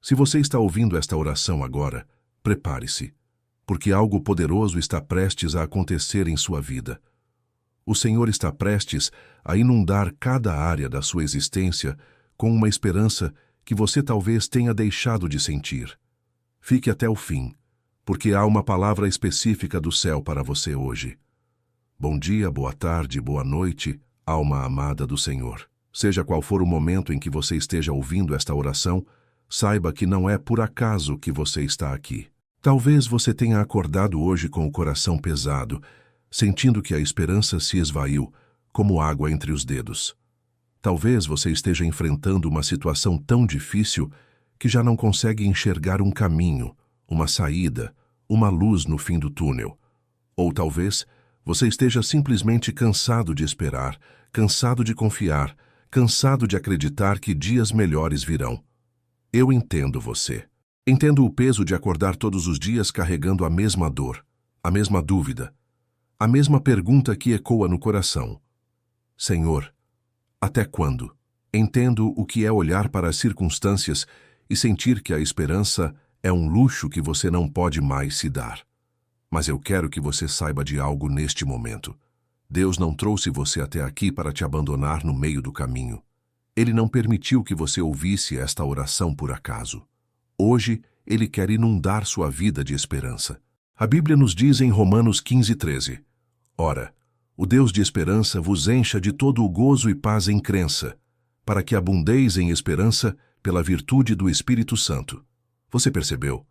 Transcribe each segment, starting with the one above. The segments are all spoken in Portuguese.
Se você está ouvindo esta oração agora, prepare-se, porque algo poderoso está prestes a acontecer em sua vida. O Senhor está prestes a inundar cada área da sua existência com uma esperança que você talvez tenha deixado de sentir. Fique até o fim, porque há uma palavra específica do céu para você hoje. Bom dia, boa tarde, boa noite, alma amada do Senhor. Seja qual for o momento em que você esteja ouvindo esta oração, saiba que não é por acaso que você está aqui. Talvez você tenha acordado hoje com o coração pesado, sentindo que a esperança se esvaiu, como água entre os dedos. Talvez você esteja enfrentando uma situação tão difícil que já não consegue enxergar um caminho, uma saída, uma luz no fim do túnel. Ou talvez você esteja simplesmente cansado de esperar, cansado de confiar, cansado de acreditar que dias melhores virão. Eu entendo você. Entendo o peso de acordar todos os dias carregando a mesma dor, a mesma dúvida, a mesma pergunta que ecoa no coração. Senhor, até quando? Entendo o que é olhar para as circunstâncias e sentir que a esperança é um luxo que você não pode mais se dar. Mas eu quero que você saiba de algo neste momento. Deus não trouxe você até aqui para te abandonar no meio do caminho. Ele não permitiu que você ouvisse esta oração por acaso. Hoje, Ele quer inundar sua vida de esperança. A Bíblia nos diz em Romanos 15:13, Ora, o Deus de esperança vos encha de todo o gozo e paz em crença, para que abundeis em esperança pela virtude do Espírito Santo. Você percebeu?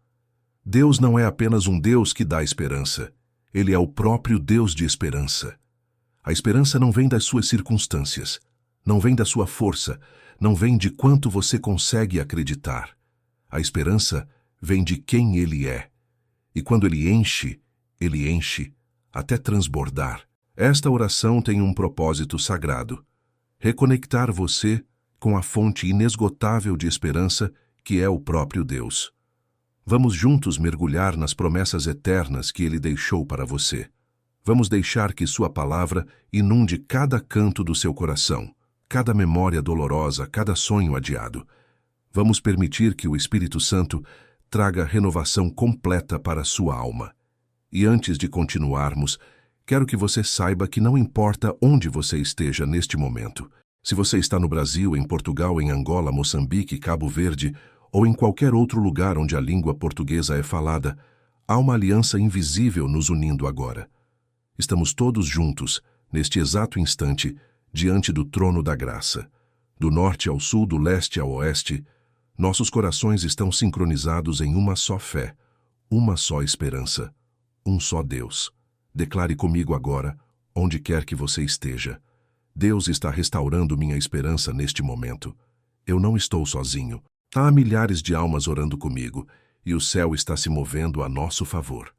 Deus não é apenas um Deus que dá esperança. Ele é o próprio Deus de esperança. A esperança não vem das suas circunstâncias, não vem da sua força, não vem de quanto você consegue acreditar. A esperança vem de quem Ele é. E quando Ele enche até transbordar. Esta oração tem um propósito sagrado: reconectar você com a fonte inesgotável de esperança que é o próprio Deus. Vamos juntos mergulhar nas promessas eternas que Ele deixou para você. Vamos deixar que Sua palavra inunde cada canto do seu coração, cada memória dolorosa, cada sonho adiado. Vamos permitir que o Espírito Santo traga renovação completa para a sua alma. E antes de continuarmos, quero que você saiba que não importa onde você esteja neste momento. Se você está no Brasil, em Portugal, em Angola, Moçambique, Cabo Verde ou em qualquer outro lugar onde a língua portuguesa é falada, há uma aliança invisível nos unindo agora. Estamos todos juntos, neste exato instante, diante do trono da graça. Do norte ao sul, do leste ao oeste, nossos corações estão sincronizados em uma só fé, uma só esperança, um só Deus. Declare comigo agora, onde quer que você esteja. Deus está restaurando minha esperança neste momento. Eu não estou sozinho. Há milhares de almas orando comigo, e o céu está se movendo a nosso favor.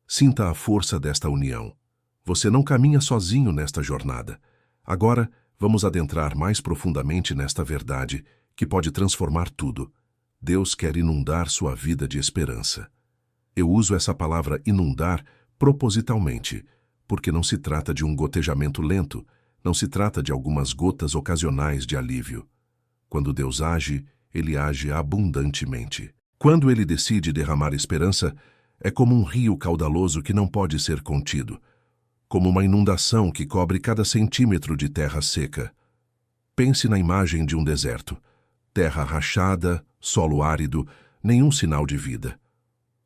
Sinta a força desta união. Você não caminha sozinho nesta jornada. Agora, vamos adentrar mais profundamente nesta verdade, que pode transformar tudo. Deus quer inundar sua vida de esperança. Eu uso essa palavra inundar propositalmente, porque não se trata de um gotejamento lento, não se trata de algumas gotas ocasionais de alívio. Quando Deus age, Ele age abundantemente. Quando Ele decide derramar esperança, é como um rio caudaloso que não pode ser contido, como uma inundação que cobre cada centímetro de terra seca. Pense na imagem de um deserto. Terra rachada, solo árido, nenhum sinal de vida.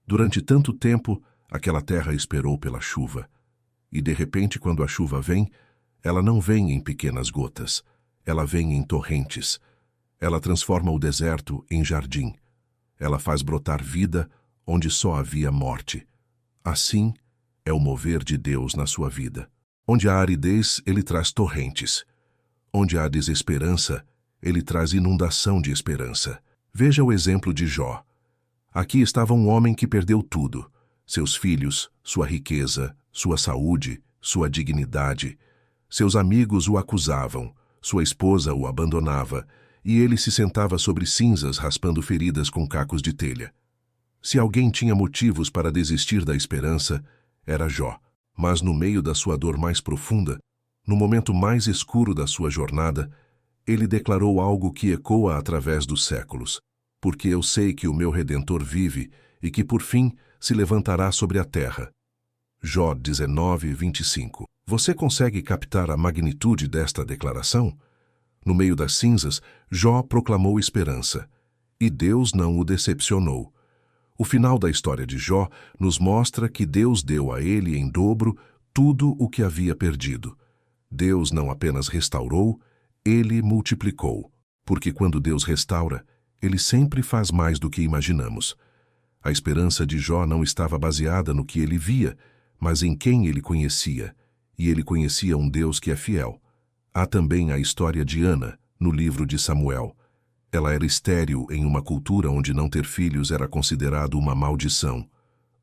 Durante tanto tempo, aquela terra esperou pela chuva. E de repente, quando a chuva vem, ela não vem em pequenas gotas, ela vem em torrentes. Ela transforma o deserto em jardim. Ela faz brotar vida onde só havia morte. Assim é o mover de Deus na sua vida. Onde há aridez, Ele traz torrentes. Onde há desesperança, Ele traz inundação de esperança. Veja o exemplo de Jó. Aqui estava um homem que perdeu tudo: seus filhos, sua riqueza, sua saúde, sua dignidade. Seus amigos o acusavam, sua esposa o abandonava, e ele se sentava sobre cinzas raspando feridas com cacos de telha. Se alguém tinha motivos para desistir da esperança, era Jó. Mas no meio da sua dor mais profunda, no momento mais escuro da sua jornada, ele declarou algo que ecoa através dos séculos. porque eu sei que o meu Redentor vive e que, por fim, se levantará sobre a terra. Jó 19:25. Você consegue captar a magnitude desta declaração? No meio das cinzas, Jó proclamou esperança. E Deus não o decepcionou. O final da história de Jó nos mostra que Deus deu a ele em dobro tudo o que havia perdido. Deus não apenas restaurou, ele multiplicou. Porque quando Deus restaura, ele sempre faz mais do que imaginamos. A esperança de Jó não estava baseada no que ele via, mas em quem ele conhecia. E ele conhecia um Deus que é fiel. Há também a história de Ana, no livro de Samuel. Ela era estéril em uma cultura onde não ter filhos era considerado uma maldição.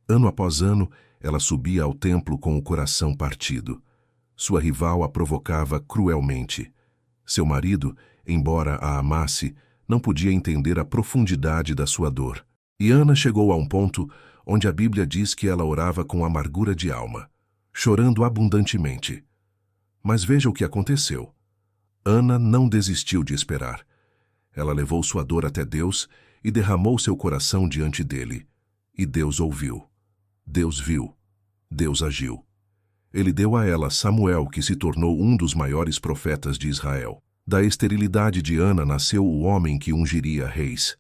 Ano após ano, ela subia ao templo com o coração partido. Sua rival a provocava cruelmente. Seu marido, embora a amasse, não podia entender a profundidade da sua dor. E Ana chegou a um ponto onde a Bíblia diz que ela orava com amargura de alma, chorando abundantemente. Mas veja o que aconteceu. Ana não desistiu de esperar. Ela levou sua dor até Deus e derramou seu coração diante dele. E Deus ouviu. Deus viu. Deus agiu. Ele deu a ela Samuel, que se tornou um dos maiores profetas de Israel. Da esterilidade de Ana nasceu o homem que ungiria reis.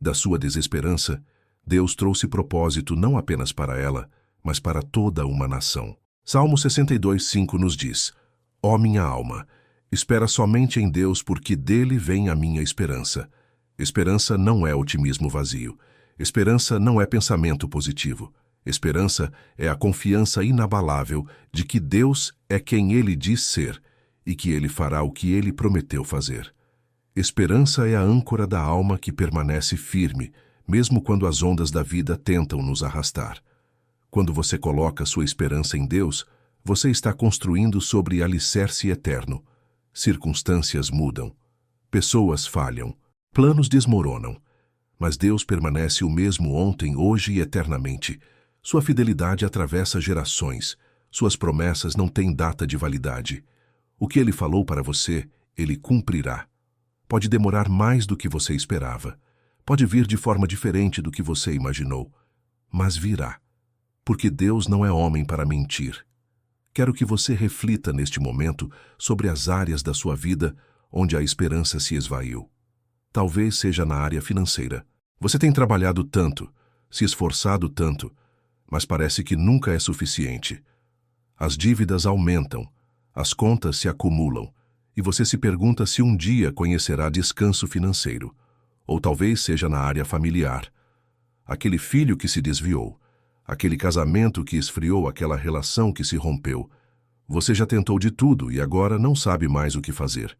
Da sua desesperança, Deus trouxe propósito não apenas para ela, mas para toda uma nação. Salmo 62:5 nos diz: Ó minha alma, espera somente em Deus, porque dele vem a minha esperança. Esperança não é otimismo vazio. Esperança não é pensamento positivo. Esperança é a confiança inabalável de que Deus é quem ele diz ser e que ele fará o que ele prometeu fazer. Esperança é a âncora da alma que permanece firme, mesmo quando as ondas da vida tentam nos arrastar. Quando você coloca sua esperança em Deus, você está construindo sobre alicerce eterno. Circunstâncias mudam, pessoas falham, planos desmoronam, mas Deus permanece o mesmo ontem, hoje e eternamente. Sua fidelidade atravessa gerações, suas promessas não têm data de validade. O que ele falou para você, ele cumprirá. Pode demorar mais do que você esperava, pode vir de forma diferente do que você imaginou, mas virá, porque Deus não é homem para mentir. Quero que você reflita neste momento sobre as áreas da sua vida onde a esperança se esvaiu. Talvez seja na área financeira. Você tem trabalhado tanto, se esforçado tanto, mas parece que nunca é suficiente. As dívidas aumentam, as contas se acumulam, e você se pergunta se um dia conhecerá descanso financeiro. Ou talvez seja na área familiar. Aquele filho que se desviou, aquele casamento que esfriou, aquela relação que se rompeu. Você já tentou de tudo e agora não sabe mais o que fazer.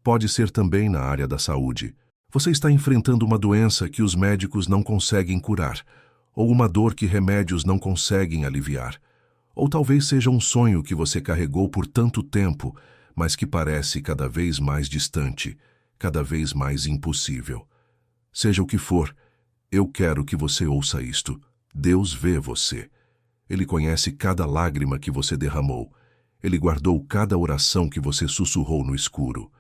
Pode ser também na área da saúde. Você está enfrentando uma doença que os médicos não conseguem curar, ou uma dor que remédios não conseguem aliviar. Ou talvez seja um sonho que você carregou por tanto tempo, mas que parece cada vez mais distante, cada vez mais impossível. Seja o que for, eu quero que você ouça isto. Deus vê você. Ele conhece cada lágrima que você derramou. Ele guardou cada oração que você sussurrou no escuro.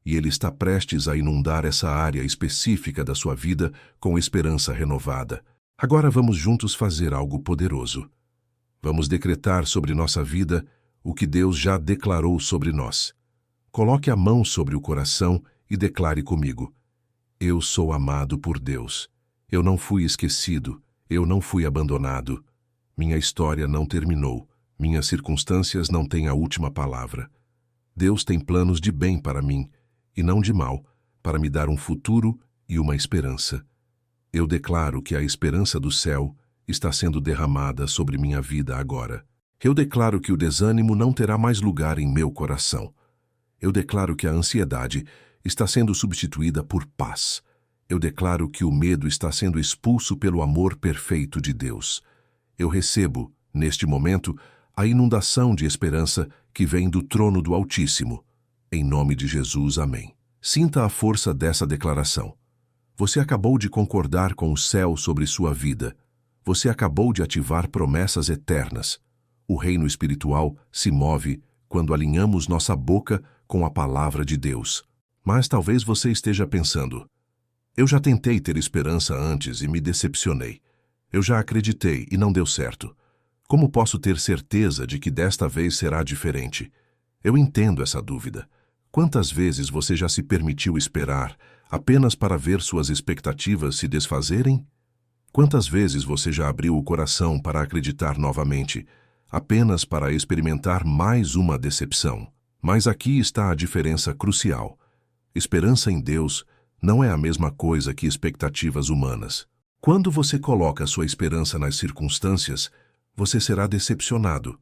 E Ele está prestes a inundar essa área específica da sua vida com esperança renovada. Agora vamos juntos fazer algo poderoso. Vamos decretar sobre nossa vida o que Deus já declarou sobre nós. Coloque a mão sobre o coração e declare comigo: Eu sou amado por Deus. Eu não fui esquecido. Eu não fui abandonado. Minha história não terminou. Minhas circunstâncias não têm a última palavra. Deus tem planos de bem para mim, e não de mal, para me dar um futuro e uma esperança. Eu declaro que a esperança do céu está sendo derramada sobre minha vida agora. Eu declaro que o desânimo não terá mais lugar em meu coração. Eu declaro que a ansiedade está sendo substituída por paz. Eu declaro que o medo está sendo expulso pelo amor perfeito de Deus. Eu recebo, neste momento, a inundação de esperança que vem do trono do Altíssimo. Em nome de Jesus, amém. Sinta a força dessa declaração. Você acabou de concordar com o céu sobre sua vida. Você acabou de ativar promessas eternas. O reino espiritual se move quando alinhamos nossa boca com a palavra de Deus. Mas talvez você esteja pensando: Eu já tentei ter esperança antes e me decepcionei. Eu já acreditei e não deu certo. Como posso ter certeza de que desta vez será diferente? Eu entendo essa dúvida. Quantas vezes você já se permitiu esperar apenas para ver suas expectativas se desfazerem? Quantas vezes você já abriu o coração para acreditar novamente, apenas para experimentar mais uma decepção? Mas aqui está a diferença crucial. Esperança em Deus não é a mesma coisa que expectativas humanas. Quando você coloca sua esperança nas circunstâncias, você será decepcionado,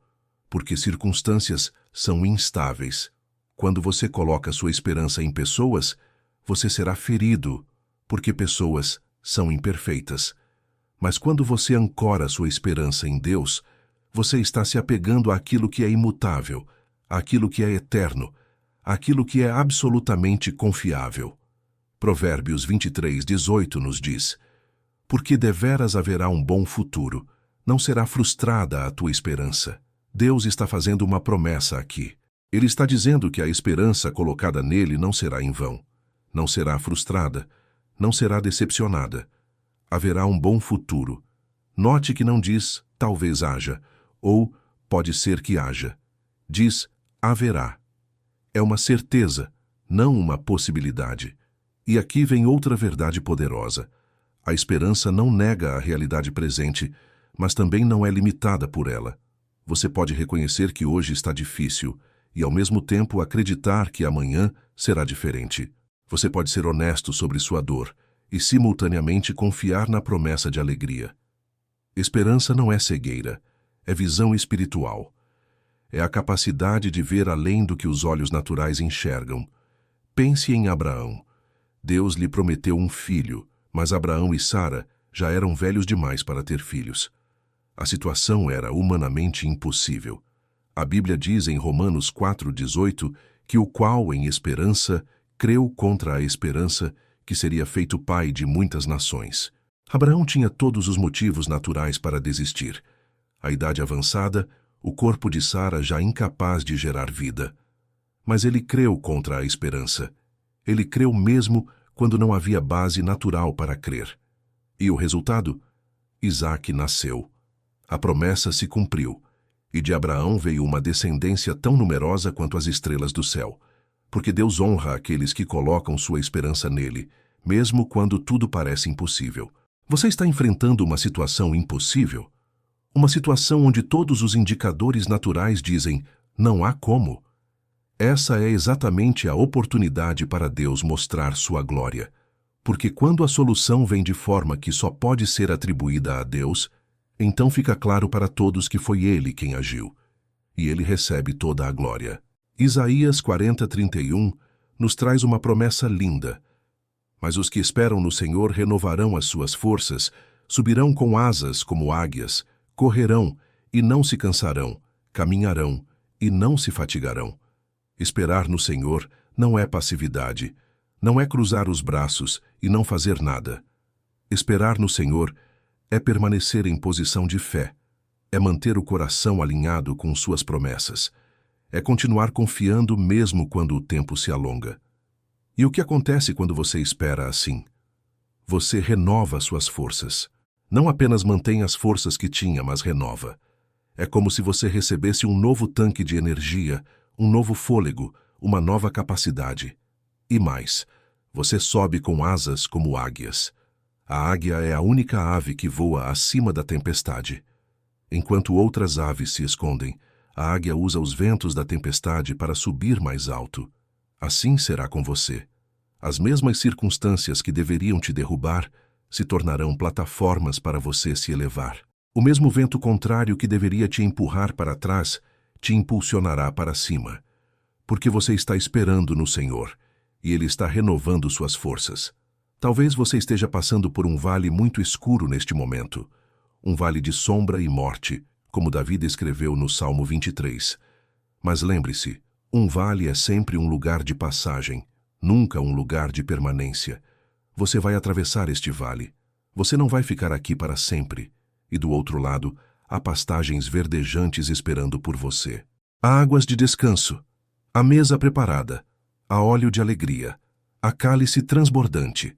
porque circunstâncias são instáveis. Quando você coloca sua esperança em pessoas, você será ferido, porque pessoas são imperfeitas. Mas quando você ancora sua esperança em Deus, você está se apegando àquilo que é imutável, àquilo que é eterno, àquilo que é absolutamente confiável. Provérbios 23:18 nos diz: porque deveras haverá um bom futuro, não será frustrada a tua esperança. Deus está fazendo uma promessa aqui. Ele está dizendo que a esperança colocada nele não será em vão, não será frustrada, não será decepcionada. Haverá um bom futuro. Note que não diz talvez haja, ou pode ser que haja. Diz haverá. É uma certeza, não uma possibilidade. E aqui vem outra verdade poderosa. A esperança não nega a realidade presente, mas também não é limitada por ela. Você pode reconhecer que hoje está difícil e, ao mesmo tempo, acreditar que amanhã será diferente. Você pode ser honesto sobre sua dor e, simultaneamente, confiar na promessa de alegria. Esperança não é cegueira, é visão espiritual. É a capacidade de ver além do que os olhos naturais enxergam. Pense em Abraão. Deus lhe prometeu um filho, mas Abraão e Sara já eram velhos demais para ter filhos. A situação era humanamente impossível. A Bíblia diz em Romanos 4:18 que o qual, em esperança, creu contra a esperança que seria feito pai de muitas nações. Abraão tinha todos os motivos naturais para desistir. A idade avançada, o corpo de Sara já incapaz de gerar vida. Mas ele creu contra a esperança. Ele creu mesmo quando não havia base natural para crer. E o resultado? Isaque nasceu. A promessa se cumpriu, e de Abraão veio uma descendência tão numerosa quanto as estrelas do céu, porque Deus honra aqueles que colocam sua esperança nele, mesmo quando tudo parece impossível. Você está enfrentando uma situação impossível? Uma situação onde todos os indicadores naturais dizem, não há como. Essa é exatamente a oportunidade para Deus mostrar sua glória. Porque quando a solução vem de forma que só pode ser atribuída a Deus, então fica claro para todos que foi Ele quem agiu. E Ele recebe toda a glória. Isaías 40:31 nos traz uma promessa linda. Mas os que esperam no Senhor renovarão as suas forças, subirão com asas como águias, correrão e não se cansarão, caminharão e não se fatigarão. Esperar no Senhor não é passividade, não é cruzar os braços e não fazer nada. Esperar no Senhor é permanecer em posição de fé, é manter o coração alinhado com suas promessas, é continuar confiando mesmo quando o tempo se alonga. E o que acontece quando você espera assim? Você renova suas forças. Não apenas mantém as forças que tinha, mas renova. É como se você recebesse um novo tanque de energia, um novo fôlego, uma nova capacidade. E mais, você sobe com asas como águias. A águia é a única ave que voa acima da tempestade. Enquanto outras aves se escondem, a águia usa os ventos da tempestade para subir mais alto. Assim será com você. As mesmas circunstâncias que deveriam te derrubar se tornarão plataformas para você se elevar. O mesmo vento contrário que deveria te empurrar para trás te impulsionará para cima, porque você está esperando no Senhor e Ele está renovando suas forças. Talvez você esteja passando por um vale muito escuro neste momento, um vale de sombra e morte, como Davi descreveu no Salmo 23. Mas lembre-se, um vale é sempre um lugar de passagem, nunca um lugar de permanência. Você vai atravessar este vale. Você não vai ficar aqui para sempre. E do outro lado, há pastagens verdejantes esperando por você. Há águas de descanso, a mesa preparada, há óleo de alegria, há cálice transbordante.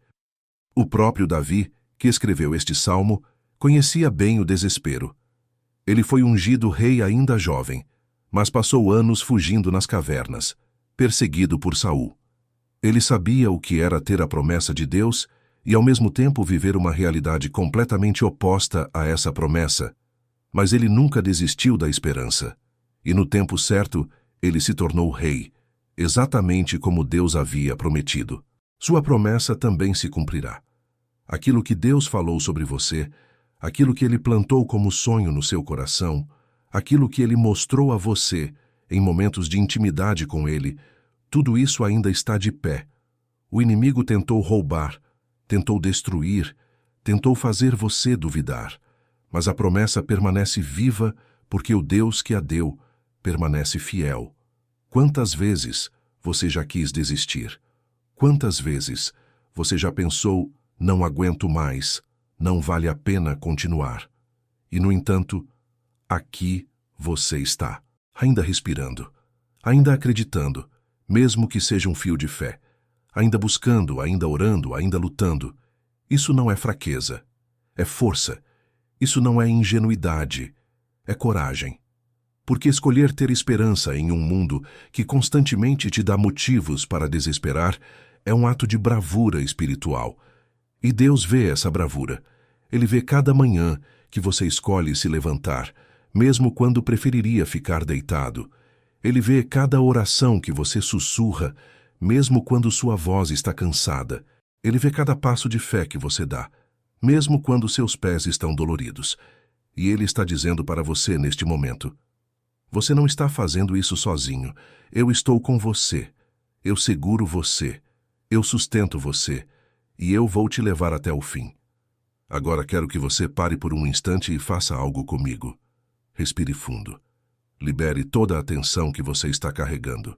O próprio Davi, que escreveu este salmo, conhecia bem o desespero. Ele foi ungido rei ainda jovem, mas passou anos fugindo nas cavernas, perseguido por Saul. Ele sabia o que era ter a promessa de Deus e ao mesmo tempo viver uma realidade completamente oposta a essa promessa, mas ele nunca desistiu da esperança. E no tempo certo, ele se tornou rei, exatamente como Deus havia prometido. Sua promessa também se cumprirá. Aquilo que Deus falou sobre você, aquilo que Ele plantou como sonho no seu coração, aquilo que Ele mostrou a você em momentos de intimidade com Ele, tudo isso ainda está de pé. O inimigo tentou roubar, tentou destruir, tentou fazer você duvidar, mas a promessa permanece viva porque o Deus que a deu permanece fiel. Quantas vezes você já quis desistir? Quantas vezes você já pensou, não aguento mais, não vale a pena continuar? E, no entanto, aqui você está, ainda respirando, ainda acreditando, mesmo que seja um fio de fé, ainda buscando, ainda orando, ainda lutando. Isso não é fraqueza, é força. Isso não é ingenuidade, é coragem. Porque escolher ter esperança em um mundo que constantemente te dá motivos para desesperar é um ato de bravura espiritual. E Deus vê essa bravura. Ele vê cada manhã que você escolhe se levantar, mesmo quando preferiria ficar deitado. Ele vê cada oração que você sussurra, mesmo quando sua voz está cansada. Ele vê cada passo de fé que você dá, mesmo quando seus pés estão doloridos. E Ele está dizendo para você neste momento: você não está fazendo isso sozinho. Eu estou com você. Eu seguro você. Eu sustento você. E eu vou te levar até o fim. Agora quero que você pare por um instante e faça algo comigo. Respire fundo. Libere toda a tensão que você está carregando.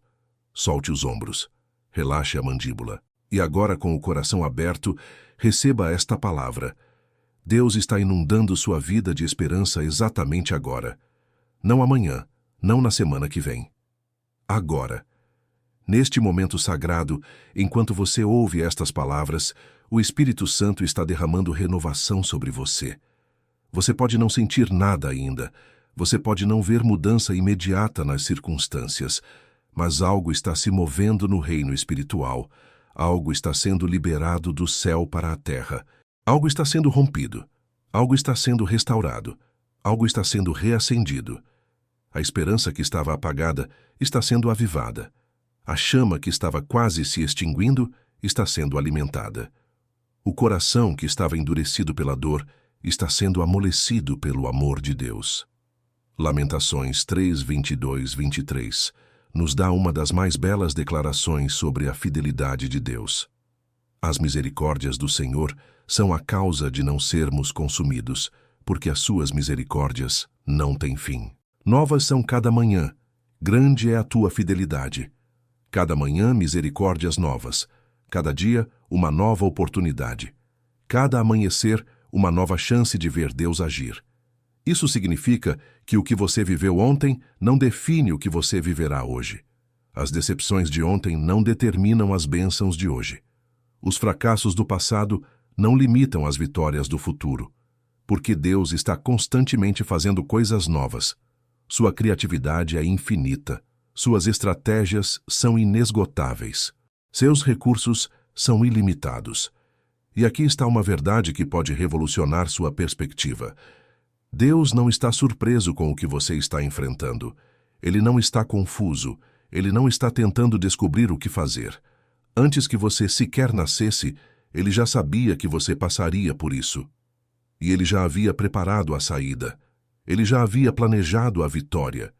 Solte os ombros. Relaxe a mandíbula. E agora, com o coração aberto, receba esta palavra. Deus está inundando sua vida de esperança exatamente agora. Não amanhã, não na semana que vem. Agora. Neste momento sagrado, enquanto você ouve estas palavras, o Espírito Santo está derramando renovação sobre você. Você pode não sentir nada ainda, você pode não ver mudança imediata nas circunstâncias, mas algo está se movendo no reino espiritual, algo está sendo liberado do céu para a terra, algo está sendo rompido, algo está sendo restaurado, algo está sendo reacendido. A esperança que estava apagada está sendo avivada. A chama que estava quase se extinguindo está sendo alimentada. O coração que estava endurecido pela dor está sendo amolecido pelo amor de Deus. Lamentações 3, 22, 23 nos dá uma das mais belas declarações sobre a fidelidade de Deus. As misericórdias do Senhor são a causa de não sermos consumidos, porque as suas misericórdias não têm fim. Novas são cada manhã, grande é a tua fidelidade. Cada manhã, misericórdias novas. Cada dia, uma nova oportunidade. Cada amanhecer, uma nova chance de ver Deus agir. Isso significa que o que você viveu ontem não define o que você viverá hoje. As decepções de ontem não determinam as bênçãos de hoje. Os fracassos do passado não limitam as vitórias do futuro, porque Deus está constantemente fazendo coisas novas. Sua criatividade é infinita. Suas estratégias são inesgotáveis. Seus recursos são ilimitados. E aqui está uma verdade que pode revolucionar sua perspectiva. Deus não está surpreso com o que você está enfrentando. Ele não está confuso. Ele não está tentando descobrir o que fazer. Antes que você sequer nascesse, Ele já sabia que você passaria por isso. E Ele já havia preparado a saída. Ele já havia planejado a vitória.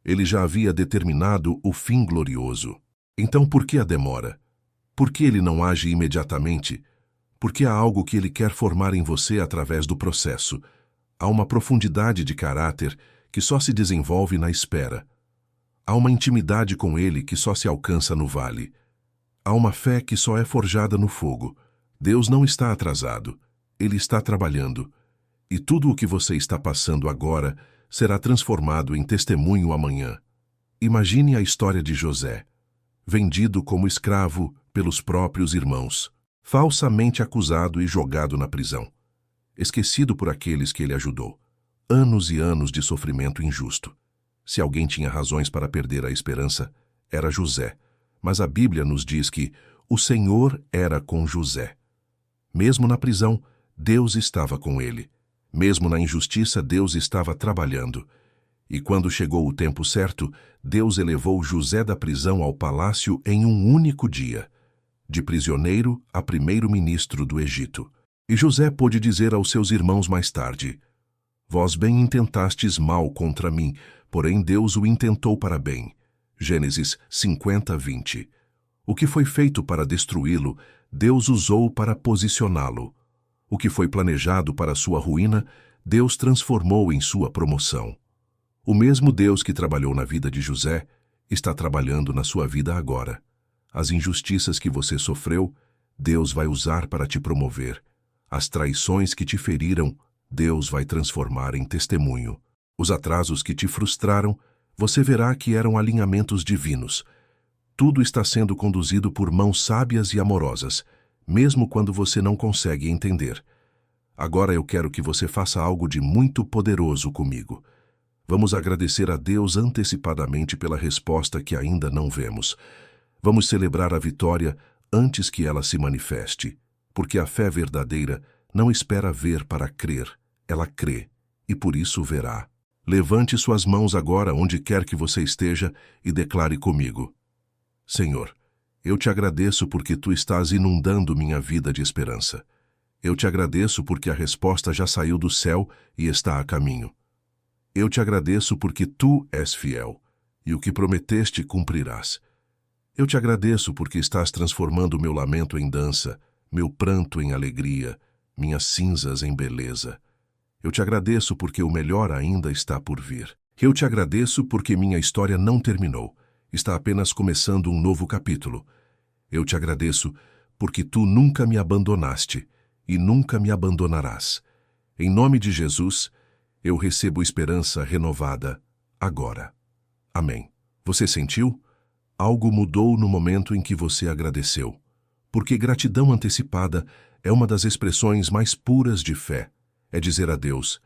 Ele já havia determinado o fim glorioso. Então por que a demora? Por que Ele não age imediatamente? Porque há algo que Ele quer formar em você através do processo. Há uma profundidade de caráter que só se desenvolve na espera. Há uma intimidade com Ele que só se alcança no vale. Há uma fé que só é forjada no fogo. Deus não está atrasado. Ele está trabalhando. E tudo o que você está passando agora será transformado em testemunho amanhã. Imagine a história de José, vendido como escravo pelos próprios irmãos, falsamente acusado e jogado na prisão, esquecido por aqueles que ele ajudou. Anos e anos de sofrimento injusto. Se alguém tinha razões para perder a esperança, era José. Mas a Bíblia nos diz que o Senhor era com José. Mesmo na prisão, Deus estava com ele. Mesmo na injustiça, Deus estava trabalhando. E quando chegou o tempo certo, Deus elevou José da prisão ao palácio em um único dia, de prisioneiro a primeiro-ministro do Egito. E José pôde dizer aos seus irmãos mais tarde: Vós bem intentastes mal contra mim, porém Deus o intentou para bem. Gênesis 50:20. O que foi feito para destruí-lo, Deus usou para posicioná-lo. O que foi planejado para sua ruína, Deus transformou em sua promoção. O mesmo Deus que trabalhou na vida de José está trabalhando na sua vida agora. As injustiças que você sofreu, Deus vai usar para te promover. As traições que te feriram, Deus vai transformar em testemunho. Os atrasos que te frustraram, você verá que eram alinhamentos divinos. Tudo está sendo conduzido por mãos sábias e amorosas, mesmo quando você não consegue entender. Agora eu quero que você faça algo de muito poderoso comigo. Vamos agradecer a Deus antecipadamente pela resposta que ainda não vemos. Vamos celebrar a vitória antes que ela se manifeste, porque a fé verdadeira não espera ver para crer, ela crê, e por isso verá. Levante suas mãos agora onde quer que você esteja e declare comigo: Senhor, eu te agradeço porque Tu estás inundando minha vida de esperança. Eu te agradeço porque a resposta já saiu do céu e está a caminho. Eu te agradeço porque Tu és fiel, e o que prometeste cumprirás. Eu te agradeço porque estás transformando meu lamento em dança, meu pranto em alegria, minhas cinzas em beleza. Eu te agradeço porque o melhor ainda está por vir. Eu te agradeço porque minha história não terminou, está apenas começando um novo capítulo. Eu te agradeço porque Tu nunca me abandonaste e nunca me abandonarás. Em nome de Jesus, eu recebo esperança renovada agora. Amém. Você sentiu? Algo mudou no momento em que você agradeceu. Porque gratidão antecipada é uma das expressões mais puras de fé. É dizer a Deus: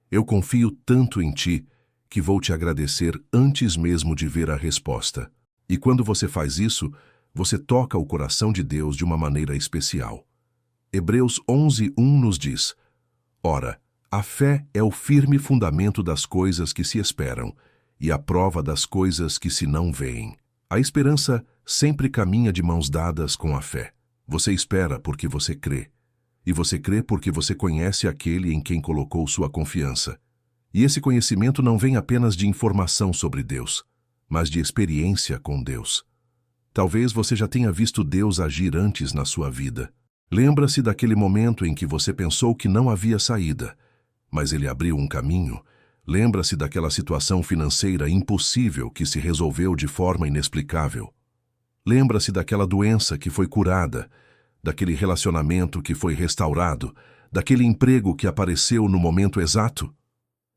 eu confio tanto em Ti que vou te agradecer antes mesmo de ver a resposta. E quando você faz isso, você toca o coração de Deus de uma maneira especial. Hebreus 11:1 nos diz: Ora, a fé é o firme fundamento das coisas que se esperam e a prova das coisas que se não veem. A esperança sempre caminha de mãos dadas com a fé. Você espera porque você crê. E você crê porque você conhece aquele em quem colocou sua confiança. E esse conhecimento não vem apenas de informação sobre Deus, mas de experiência com Deus. Talvez você já tenha visto Deus agir antes na sua vida. Lembra-se daquele momento em que você pensou que não havia saída, mas Ele abriu um caminho. Lembra-se daquela situação financeira impossível que se resolveu de forma inexplicável. Lembra-se daquela doença que foi curada, daquele relacionamento que foi restaurado, daquele emprego que apareceu no momento exato.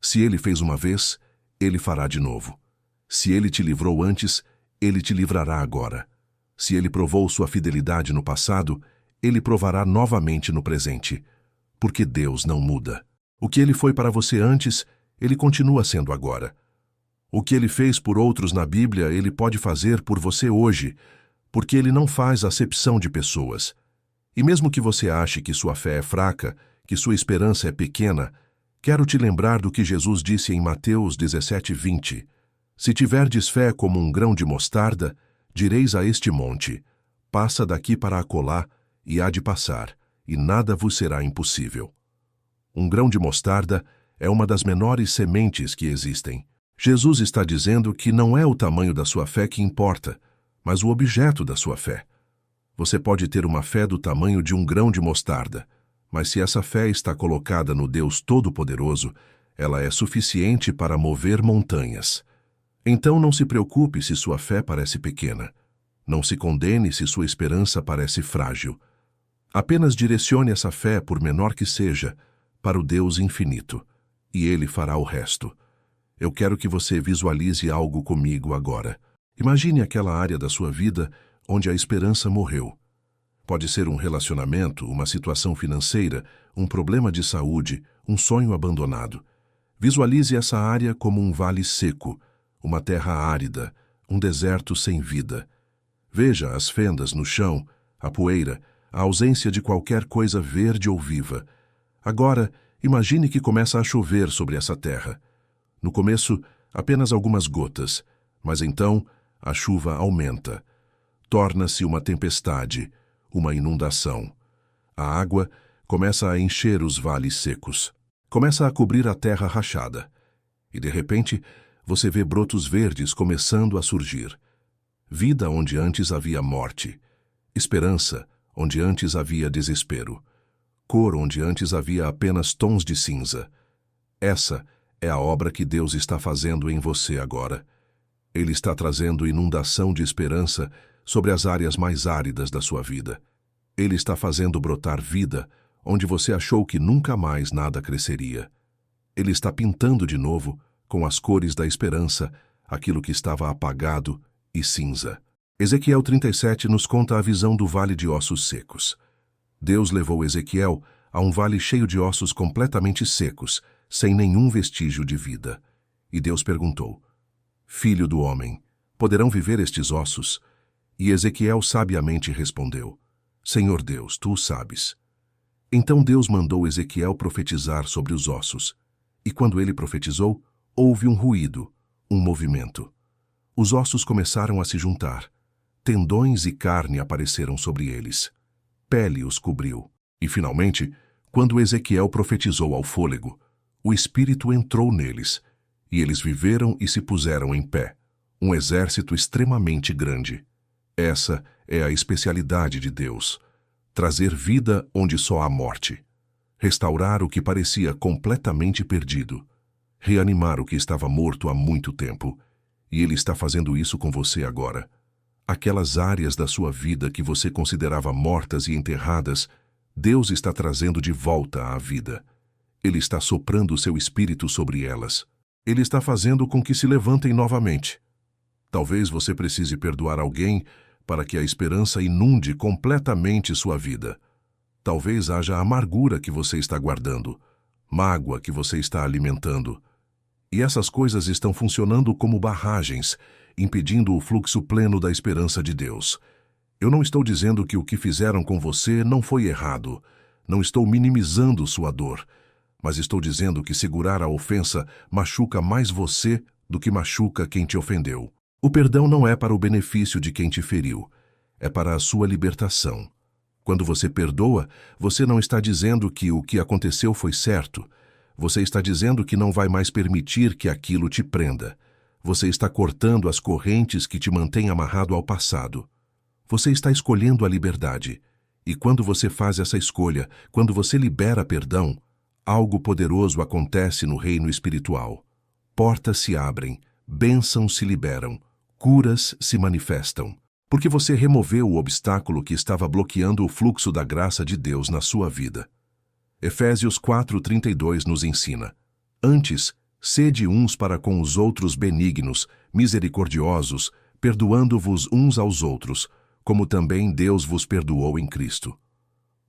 Se Ele fez uma vez, Ele fará de novo. Se Ele te livrou antes, Ele te livrará agora. Se Ele provou sua fidelidade no passado, Ele provará novamente no presente. Porque Deus não muda. O que Ele foi para você antes, Ele continua sendo agora. O que Ele fez por outros na Bíblia, Ele pode fazer por você hoje, porque Ele não faz acepção de pessoas. E mesmo que você ache que sua fé é fraca, que sua esperança é pequena, quero te lembrar do que Jesus disse em Mateus 17:20. Se tiverdes fé como um grão de mostarda, direis a este monte: passa daqui para acolá, e há de passar, e nada vos será impossível. Um grão de mostarda é uma das menores sementes que existem. Jesus está dizendo que não é o tamanho da sua fé que importa, mas o objeto da sua fé. Você pode ter uma fé do tamanho de um grão de mostarda, mas se essa fé está colocada no Deus Todo-Poderoso, ela é suficiente para mover montanhas. Então não se preocupe se sua fé parece pequena. Não se condene se sua esperança parece frágil. Apenas direcione essa fé, por menor que seja, para o Deus infinito, e Ele fará o resto. Eu quero que você visualize algo comigo agora. Imagine aquela área da sua vida onde a esperança morreu. Pode ser um relacionamento, uma situação financeira, um problema de saúde, um sonho abandonado. Visualize essa área como um vale seco, uma terra árida, um deserto sem vida. Veja as fendas no chão, a poeira, a ausência de qualquer coisa verde ou viva. Agora, imagine que começa a chover sobre essa terra. No começo, apenas algumas gotas, mas então a chuva aumenta. Torna-se uma tempestade, uma inundação. A água começa a encher os vales secos. Começa a cobrir a terra rachada. E, de repente, você vê brotos verdes começando a surgir. Vida onde antes havia morte. Esperança onde antes havia desespero. Cor onde antes havia apenas tons de cinza. Essa é a obra que Deus está fazendo em você agora. Ele está trazendo inundação de esperança sobre as áreas mais áridas da sua vida. Ele está fazendo brotar vida onde você achou que nunca mais nada cresceria. Ele está pintando de novo, com as cores da esperança, aquilo que estava apagado e cinza. Ezequiel 37 nos conta a visão do vale de ossos secos. Deus levou Ezequiel a um vale cheio de ossos completamente secos, sem nenhum vestígio de vida. E Deus perguntou: Filho do homem, poderão viver estes ossos? E Ezequiel sabiamente respondeu: Senhor Deus, tu o sabes. Então Deus mandou Ezequiel profetizar sobre os ossos. E quando ele profetizou, houve um ruído, um movimento. Os ossos começaram a se juntar. Tendões e carne apareceram sobre eles. Pele os cobriu. E, finalmente, quando Ezequiel profetizou ao fôlego, o Espírito entrou neles, e eles viveram e se puseram em pé, um exército extremamente grande. Essa é a especialidade de Deus: trazer vida onde só há morte, restaurar o que parecia completamente perdido, reanimar o que estava morto há muito tempo, e Ele está fazendo isso com você agora. Aquelas áreas da sua vida que você considerava mortas e enterradas, Deus está trazendo de volta à vida. Ele está soprando o seu espírito sobre elas. Ele está fazendo com que se levantem novamente. Talvez você precise perdoar alguém para que a esperança inunde completamente sua vida. Talvez haja amargura que você está guardando, mágoa que você está alimentando. E essas coisas estão funcionando como barragens, impedindo o fluxo pleno da esperança de Deus. Eu não estou dizendo que o que fizeram com você não foi errado. Não estou minimizando sua dor. Mas estou dizendo que segurar a ofensa machuca mais você do que machuca quem te ofendeu. O perdão não é para o benefício de quem te feriu. É para a sua libertação. Quando você perdoa, você não está dizendo que o que aconteceu foi certo. Você está dizendo que não vai mais permitir que aquilo te prenda. Você está cortando as correntes que te mantêm amarrado ao passado. Você está escolhendo a liberdade. E quando você faz essa escolha, quando você libera perdão, algo poderoso acontece no reino espiritual. Portas se abrem, bênçãos se liberam, curas se manifestam. Porque você removeu o obstáculo que estava bloqueando o fluxo da graça de Deus na sua vida. Efésios 4:32 nos ensina: Antes, sede uns para com os outros benignos, misericordiosos, perdoando-vos uns aos outros, como também Deus vos perdoou em Cristo.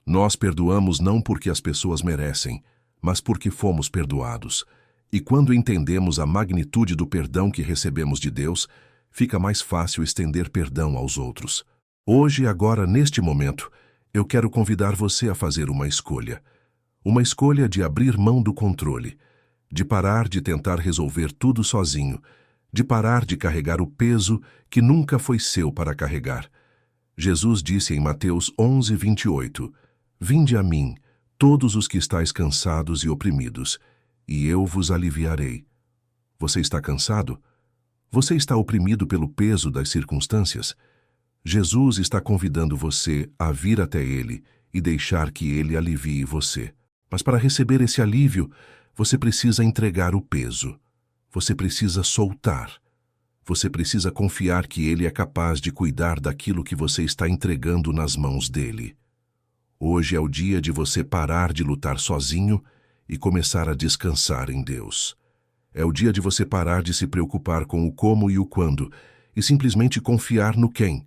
Nós perdoamos não porque as pessoas merecem, mas porque fomos perdoados. E quando entendemos a magnitude do perdão que recebemos de Deus, fica mais fácil estender perdão aos outros. Hoje, agora, neste momento, eu quero convidar você a fazer uma escolha. Uma escolha de abrir mão do controle, de parar de tentar resolver tudo sozinho, de parar de carregar o peso que nunca foi seu para carregar. Jesus disse em Mateus 11:28, Vinde a mim, todos os que estáis cansados e oprimidos, e eu vos aliviarei. Você está cansado? Você está oprimido pelo peso das circunstâncias? Jesus está convidando você a vir até Ele e deixar que Ele alivie você. Mas para receber esse alívio, você precisa entregar o peso. Você precisa soltar. Você precisa confiar que Ele é capaz de cuidar daquilo que você está entregando nas mãos dEle. Hoje é o dia de você parar de lutar sozinho e começar a descansar em Deus. É o dia de você parar de se preocupar com o como e o quando e simplesmente confiar no quem,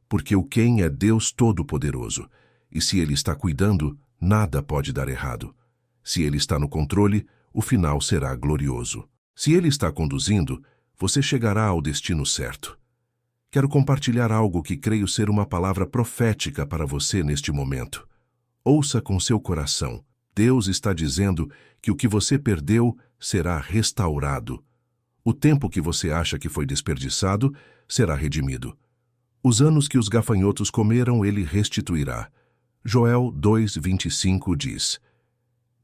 porque o quem é Deus Todo-Poderoso. E se Ele está cuidando, nada pode dar errado. Se Ele está no controle, o final será glorioso. Se Ele está conduzindo, você chegará ao destino certo. Quero compartilhar algo que creio ser uma palavra profética para você neste momento. Ouça com seu coração. Deus está dizendo que o que você perdeu será restaurado. O tempo que você acha que foi desperdiçado será redimido. Os anos que os gafanhotos comeram, Ele restituirá. Joel 2:25 diz: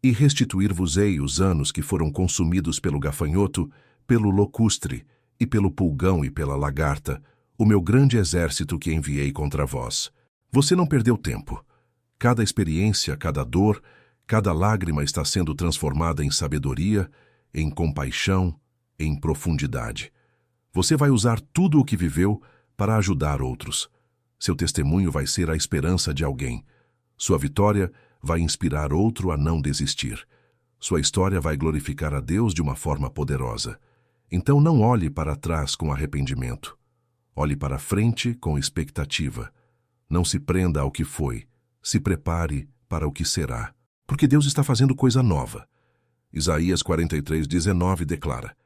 E restituir-vos-ei os anos que foram consumidos pelo gafanhoto, pelo locustre, e pelo pulgão e pela lagarta, o meu grande exército que enviei contra vós. Você não perdeu tempo. Cada experiência, cada dor, cada lágrima está sendo transformada em sabedoria, em compaixão, em profundidade. Você vai usar tudo o que viveu para ajudar outros. Seu testemunho vai ser a esperança de alguém. Sua vitória vai inspirar outro a não desistir. Sua história vai glorificar a Deus de uma forma poderosa. Então não olhe para trás com arrependimento. Olhe para frente com expectativa. Não se prenda ao que foi. Se prepare para o que será. Porque Deus está fazendo coisa nova. Isaías 43:19 declara: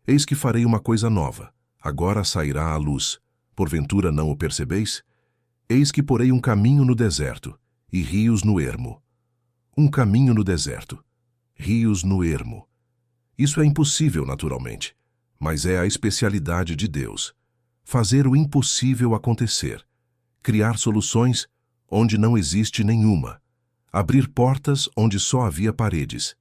Eis que farei uma coisa nova. Agora sairá à luz. Porventura não o percebeis? Eis que porei um caminho no deserto e rios no ermo. Um caminho no deserto, rios no ermo. Isso é impossível naturalmente, mas é a especialidade de Deus. Fazer o impossível acontecer. Criar soluções onde não existe nenhuma. Abrir portas onde só havia paredes.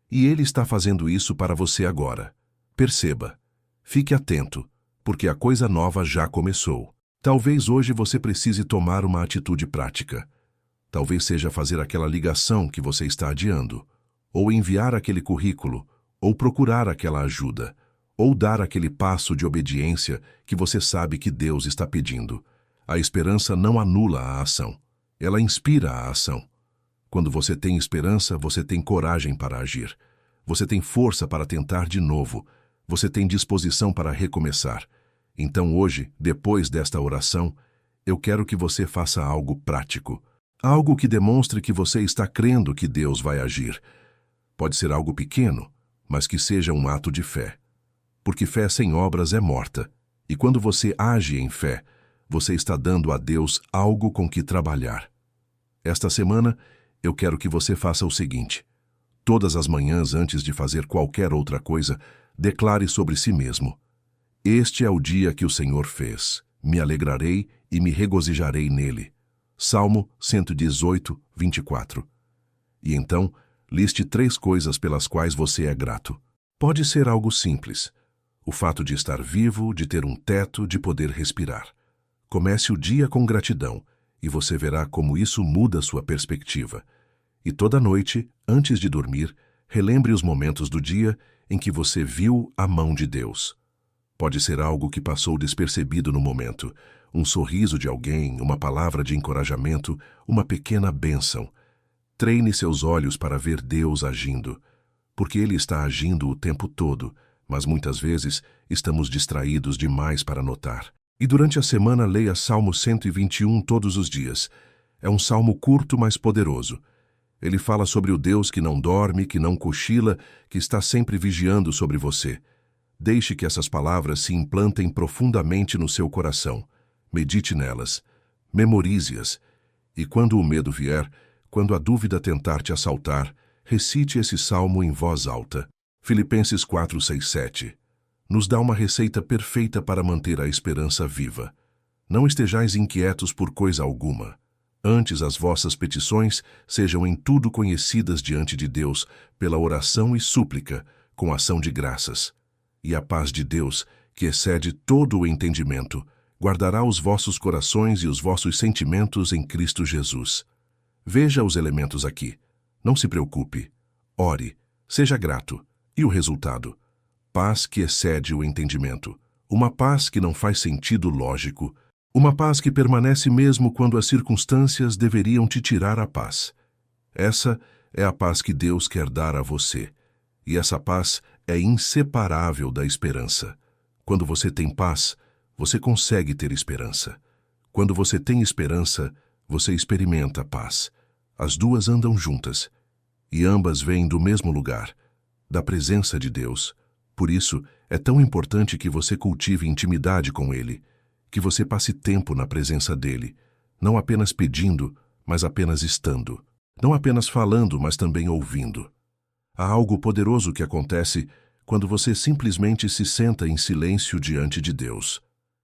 E Ele está fazendo isso para você agora. Perceba. Fique atento, porque a coisa nova já começou. Talvez hoje você precise tomar uma atitude prática. Talvez seja fazer aquela ligação que você está adiando, ou enviar aquele currículo, ou procurar aquela ajuda, ou dar aquele passo de obediência que você sabe que Deus está pedindo. A esperança não anula a ação. Ela inspira a ação. Quando você tem esperança, você tem coragem para agir. Você tem força para tentar de novo. Você tem disposição para recomeçar. Então hoje, depois desta oração, eu quero que você faça algo prático. Algo que demonstre que você está crendo que Deus vai agir. Pode ser algo pequeno, mas que seja um ato de fé. Porque fé sem obras é morta. E quando você age em fé, você está dando a Deus algo com que trabalhar. Esta semana, eu quero que você faça o seguinte. Todas as manhãs, antes de fazer qualquer outra coisa, declare sobre si mesmo: Este é o dia que o Senhor fez. Me alegrarei e me regozijarei nele. Salmo 118:24. E então, liste 3 coisas pelas quais você é grato. Pode ser algo simples. O fato de estar vivo, de ter um teto, de poder respirar. Comece o dia com gratidão e você verá como isso muda sua perspectiva. E toda noite, antes de dormir, relembre os momentos do dia em que você viu a mão de Deus. Pode ser algo que passou despercebido no momento, um sorriso de alguém, uma palavra de encorajamento, uma pequena bênção. Treine seus olhos para ver Deus agindo, porque Ele está agindo o tempo todo, mas muitas vezes estamos distraídos demais para notar. E durante a semana leia Salmo 121 todos os dias. É um salmo curto, mas poderoso. Ele fala sobre o Deus que não dorme, que não cochila, que está sempre vigiando sobre você. Deixe que essas palavras se implantem profundamente no seu coração. Medite nelas. Memorize-as. E quando o medo vier, quando a dúvida tentar te assaltar, recite esse salmo em voz alta. Filipenses 4:6-7. Nos dá uma receita perfeita para manter a esperança viva. Não estejais inquietos por coisa alguma. Antes as vossas petições sejam em tudo conhecidas diante de Deus, pela oração e súplica, com ação de graças. E a paz de Deus, que excede todo o entendimento, guardará os vossos corações e os vossos sentimentos em Cristo Jesus. Veja os elementos aqui. Não se preocupe. Ore. Seja grato. E o resultado? Paz que excede o entendimento. Uma paz que não faz sentido lógico. Uma paz que permanece mesmo quando as circunstâncias deveriam te tirar a paz. Essa é a paz que Deus quer dar a você. E essa paz é inseparável da esperança. Quando você tem paz, você consegue ter esperança. Quando você tem esperança, você experimenta paz. As duas andam juntas, e ambas vêm do mesmo lugar, da presença de Deus. Por isso, é tão importante que você cultive intimidade com Ele, que você passe tempo na presença dEle, não apenas pedindo, mas apenas estando. Não apenas falando, mas também ouvindo. Há algo poderoso que acontece quando você simplesmente se senta em silêncio diante de Deus.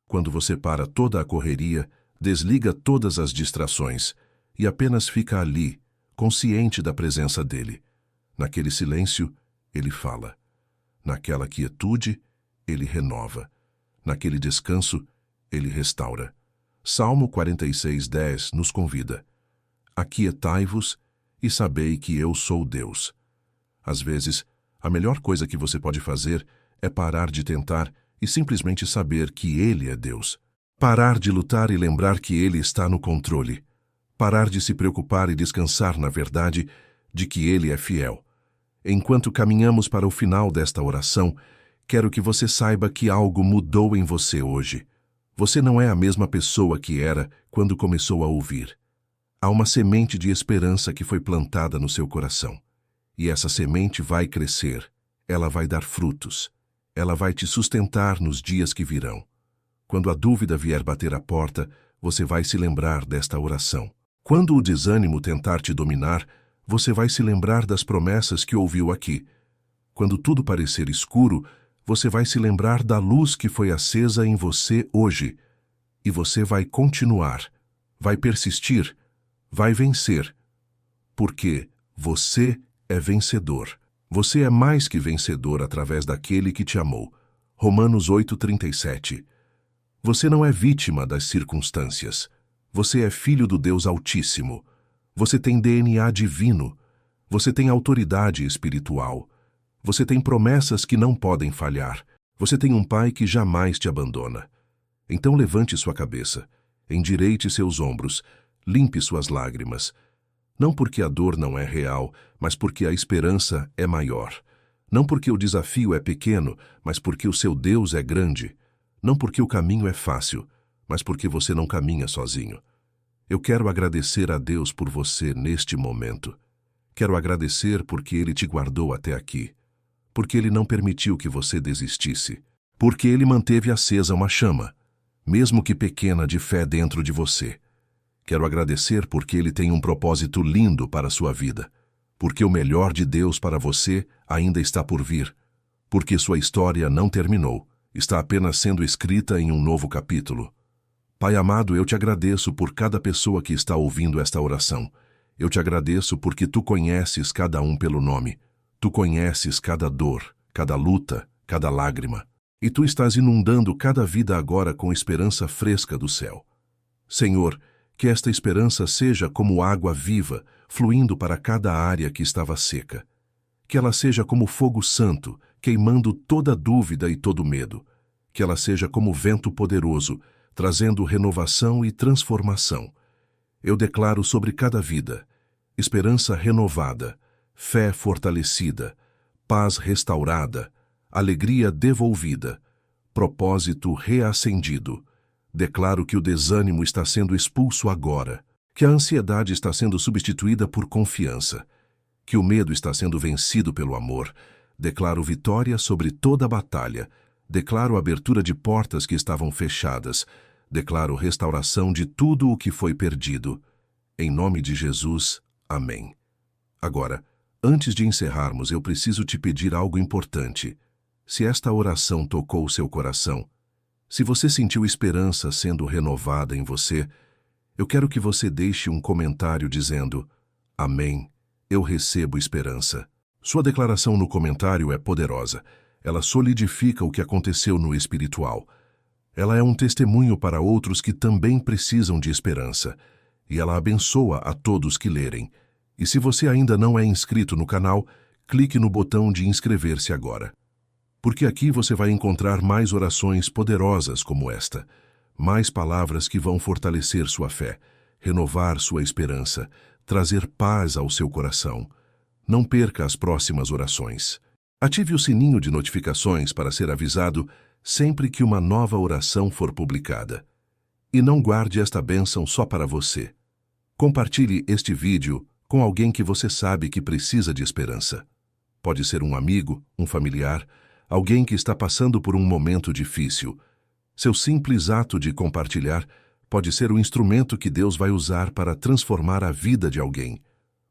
Quando você para toda a correria, desliga todas as distrações e apenas fica ali, consciente da presença dEle. Naquele silêncio, Ele fala. Naquela quietude, Ele renova. Naquele descanso, Ele restaura. Salmo 46:10 nos convida. Aquietai-vos e sabei que eu sou Deus. Às vezes, a melhor coisa que você pode fazer é parar de tentar e simplesmente saber que Ele é Deus. Parar de lutar e lembrar que Ele está no controle. Parar de se preocupar e descansar na verdade de que Ele é fiel. Enquanto caminhamos para o final desta oração, quero que você saiba que algo mudou em você hoje. Você não é a mesma pessoa que era quando começou a ouvir. Há uma semente de esperança que foi plantada no seu coração. E essa semente vai crescer, ela vai dar frutos, ela vai te sustentar nos dias que virão. Quando a dúvida vier bater à porta, você vai se lembrar desta oração. Quando o desânimo tentar te dominar, você vai se lembrar das promessas que ouviu aqui. Quando tudo parecer escuro, você vai se lembrar da luz que foi acesa em você hoje. E você vai continuar, vai persistir, vai vencer. Porque você é vencedor. Você é mais que vencedor através daquele que te amou. Romanos 8:37. Você não é vítima das circunstâncias. Você é filho do Deus Altíssimo. Você tem DNA divino. Você tem autoridade espiritual. Você tem promessas que não podem falhar. Você tem um Pai que jamais te abandona. Então levante sua cabeça, endireite seus ombros, limpe suas lágrimas. Não porque a dor não é real, mas porque a esperança é maior. Não porque o desafio é pequeno, mas porque o seu Deus é grande. Não porque o caminho é fácil, mas porque você não caminha sozinho. Eu quero agradecer a Deus por você neste momento. Quero agradecer porque Ele te guardou até aqui. Porque Ele não permitiu que você desistisse. Porque Ele manteve acesa uma chama, mesmo que pequena, de fé dentro de você. Quero agradecer porque Ele tem um propósito lindo para a sua vida. Porque o melhor de Deus para você ainda está por vir. Porque sua história não terminou. Está apenas sendo escrita em um novo capítulo. Pai amado, eu te agradeço por cada pessoa que está ouvindo esta oração. Eu te agradeço porque Tu conheces cada um pelo nome. Tu conheces cada dor, cada luta, cada lágrima. E Tu estás inundando cada vida agora com esperança fresca do céu. Senhor, que esta esperança seja como água viva, fluindo para cada área que estava seca. Que ela seja como fogo santo, queimando toda dúvida e todo medo. Que ela seja como vento poderoso, trazendo renovação e transformação. Eu declaro sobre cada vida esperança renovada, fé fortalecida, paz restaurada, alegria devolvida, propósito reacendido. Declaro que o desânimo está sendo expulso agora, que a ansiedade está sendo substituída por confiança, que o medo está sendo vencido pelo amor. Declaro vitória sobre toda a batalha. Declaro abertura de portas que estavam fechadas. Declaro restauração de tudo o que foi perdido. Em nome de Jesus, amém. Agora, antes de encerrarmos, eu preciso te pedir algo importante. Se esta oração tocou seu coração, se você sentiu esperança sendo renovada em você, eu quero que você deixe um comentário dizendo: Amém, eu recebo esperança. Sua declaração no comentário é poderosa. Ela solidifica o que aconteceu no espiritual. Ela é um testemunho para outros que também precisam de esperança. E ela abençoa a todos que lerem. E se você ainda não é inscrito no canal, clique no botão de inscrever-se agora. Porque aqui você vai encontrar mais orações poderosas como esta, mais palavras que vão fortalecer sua fé, renovar sua esperança, trazer paz ao seu coração. Não perca as próximas orações. Ative o sininho de notificações para ser avisado sempre que uma nova oração for publicada. E não guarde esta bênção só para você. Compartilhe este vídeo com alguém que você sabe que precisa de esperança. Pode ser um amigo, um familiar, alguém que está passando por um momento difícil. Seu simples ato de compartilhar pode ser o instrumento que Deus vai usar para transformar a vida de alguém.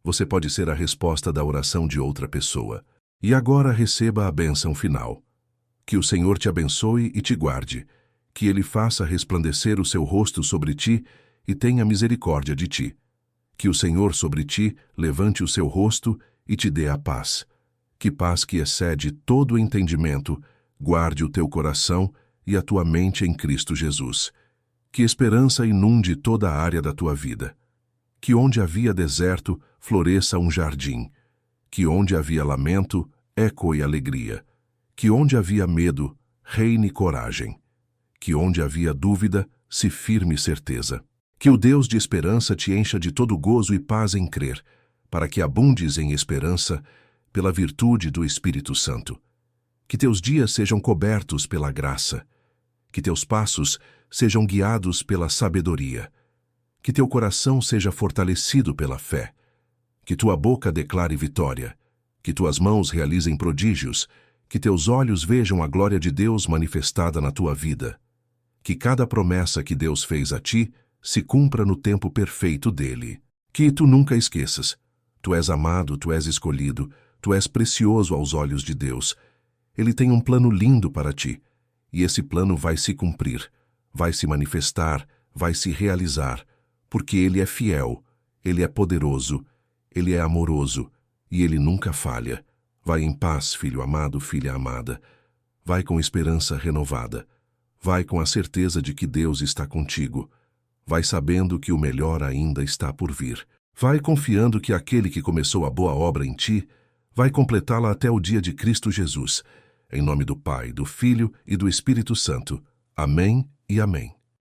Você pode ser a resposta da oração de outra pessoa. E agora receba a bênção final. Que o Senhor te abençoe e te guarde. Que Ele faça resplandecer o seu rosto sobre ti e tenha misericórdia de ti. Que o Senhor sobre ti levante o seu rosto e te dê a paz. Que paz que excede todo o entendimento guarde o teu coração e a tua mente em Cristo Jesus. Que esperança inunde toda a área da tua vida. Que onde havia deserto, floresça um jardim. Que onde havia lamento, ecoe alegria. Que onde havia medo, reine coragem. Que onde havia dúvida, se firme certeza. Que o Deus de esperança te encha de todo gozo e paz em crer, para que abundes em esperança pela virtude do Espírito Santo. Que teus dias sejam cobertos pela graça. Que teus passos sejam guiados pela sabedoria. Que teu coração seja fortalecido pela fé. Que tua boca declare vitória. Que tuas mãos realizem prodígios. Que teus olhos vejam a glória de Deus manifestada na tua vida. Que cada promessa que Deus fez a ti se cumpra no tempo perfeito dele. Que tu nunca esqueças. Tu és amado, tu és escolhido, tu és precioso aos olhos de Deus. Ele tem um plano lindo para ti. E esse plano vai se cumprir, vai se manifestar, vai se realizar, porque Ele é fiel, Ele é poderoso, Ele é amoroso e Ele nunca falha. Vai em paz, filho amado, filha amada. Vai com esperança renovada. Vai com a certeza de que Deus está contigo. Vai sabendo que o melhor ainda está por vir. Vai confiando que aquele que começou a boa obra em ti vai completá-la até o dia de Cristo Jesus. Em nome do Pai, do Filho e do Espírito Santo. Amém e amém.